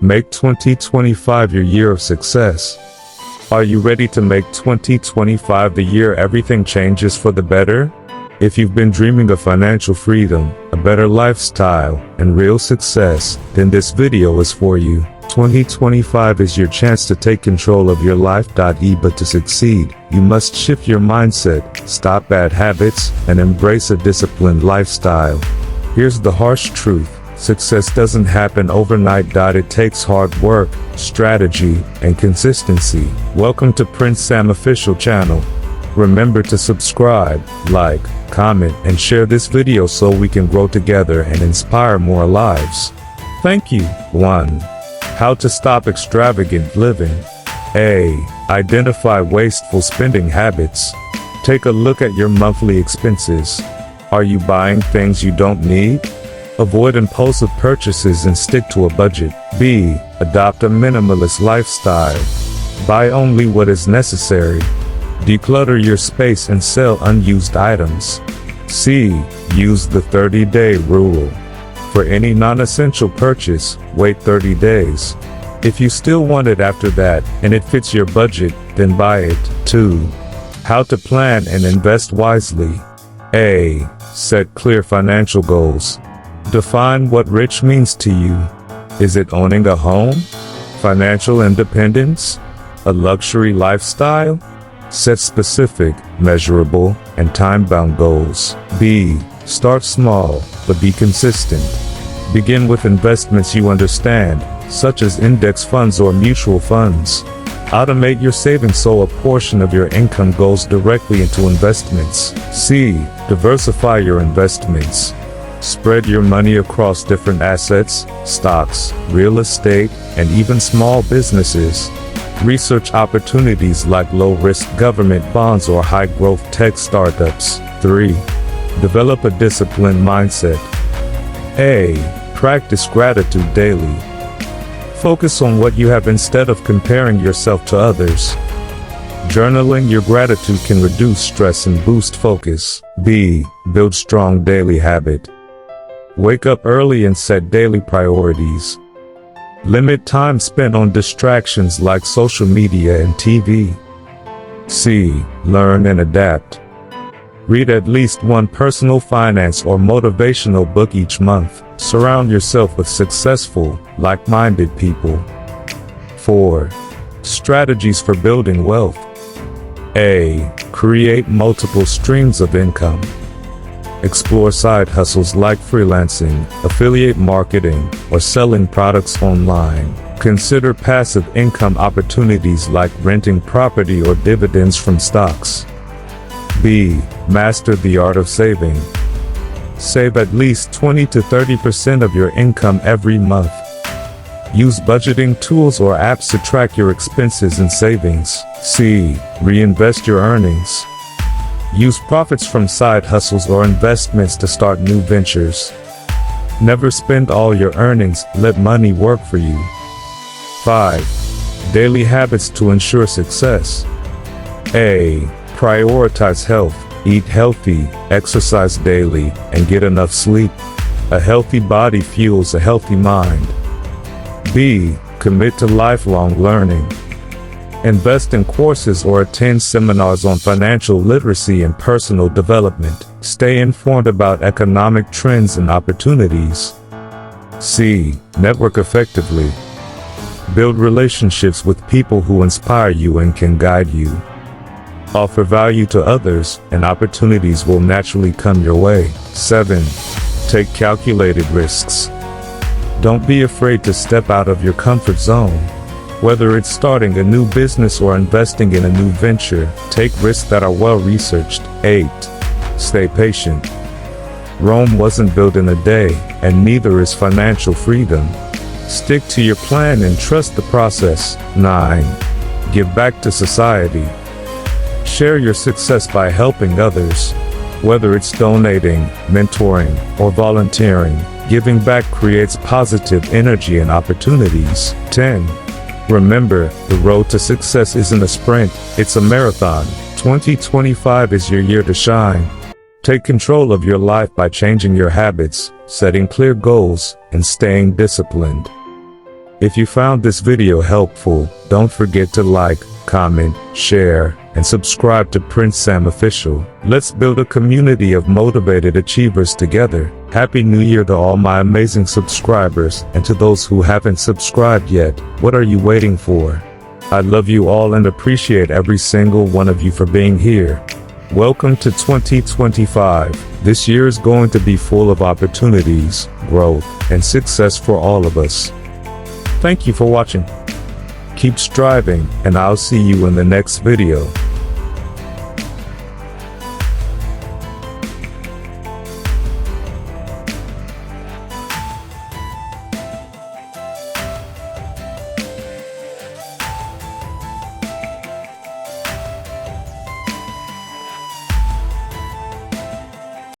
Make 2025 your year of success. Are you ready to make 2025 the year everything changes for the better? If you've been dreaming of financial freedom, a better lifestyle, and real success, then this video is for you. 2025 is your chance to take control of your life. But to succeed, you must shift your mindset, stop bad habits, and embrace a disciplined lifestyle. Here's the harsh truth. Success doesn't happen overnight. It takes hard work, strategy, and consistency. Welcome to Prince Sam Official Channel. Remember to subscribe, like, comment, and share this video so we can grow together and inspire more lives. Thank you. 1. How to stop extravagant living. A. Identify wasteful spending habits. Take a look at your monthly expenses. Are you buying things you don't need? Avoid impulsive purchases and stick to a budget. B. Adopt a minimalist lifestyle. Buy only what is necessary. Declutter your space and sell unused items. C. Use the 30-day rule. For any non-essential purchase, wait 30 days. If you still want it after that, and it fits your budget, then buy it. 2. How to plan and invest wisely. A. Set clear financial goals. Define what rich means to you. Is it owning a home? Financial independence? A luxury lifestyle? Set specific, measurable, and time-bound goals. B. Start small, but be consistent. Begin with investments you understand, such as index funds or mutual funds. Automate your savings so a portion of your income goes directly into investments. C. Diversify your investments. Spread your money across different assets, stocks, real estate, and even small businesses. Research opportunities like low-risk government bonds or high-growth tech startups. 3. Develop a disciplined mindset. A. Practice gratitude daily. Focus on what you have instead of comparing yourself to others. Journaling your gratitude can reduce stress and boost focus. B. Build strong daily habit. Wake up early and set daily priorities. Limit time spent on distractions like social media and TV. C. Learn and adapt. Read at least one personal finance or motivational book each month. Surround yourself with successful, like-minded people. 4. Strategies for building wealth. A. Create multiple streams of income. Explore side hustles like freelancing, affiliate marketing, or selling products online. Consider passive income opportunities like renting property or dividends from stocks. B. Master the art of saving. Save at least 20 to 30% of your income every month. Use budgeting tools or apps to track your expenses and savings. C. Reinvest your earnings. Use profits from side hustles or investments to start new ventures. Never spend all your earnings, let money work for you. 5. Daily habits to ensure success. A. Prioritize health. Eat healthy, exercise daily, and get enough sleep. A healthy body fuels a healthy mind. B. Commit to lifelong learning. Invest in courses or attend seminars on financial literacy and personal development. Stay informed about economic trends and opportunities. C. Network effectively. Build relationships with people who inspire you and can guide you. Offer value to others, and opportunities will naturally come your way. 7. Take calculated risks. Don't be afraid to step out of your comfort zone. Whether it's starting a new business or investing in a new venture, take risks that are well researched. 8. Stay patient. Rome wasn't built in a day, and neither is financial freedom. Stick to your plan and trust the process. 9. Give back to society. Share your success by helping others. Whether it's donating, mentoring, or volunteering, giving back creates positive energy and opportunities. 10. Remember, the road to success isn't a sprint, it's a marathon. 2025 is your year to shine. Take control of your life by changing your habits, setting clear goals, and staying disciplined. If you found this video helpful, don't forget to like, comment, share, and subscribe to Prince Sam Official. Let's build a community of motivated achievers together. Happy New Year to all my amazing subscribers, and to those who haven't subscribed yet, what are you waiting for? I love you all and appreciate every single one of you for being here. Welcome to 2025. This year is going to be full of opportunities, growth, and success for all of us. Thank you for watching. Keep striving, and I'll see you in the next video.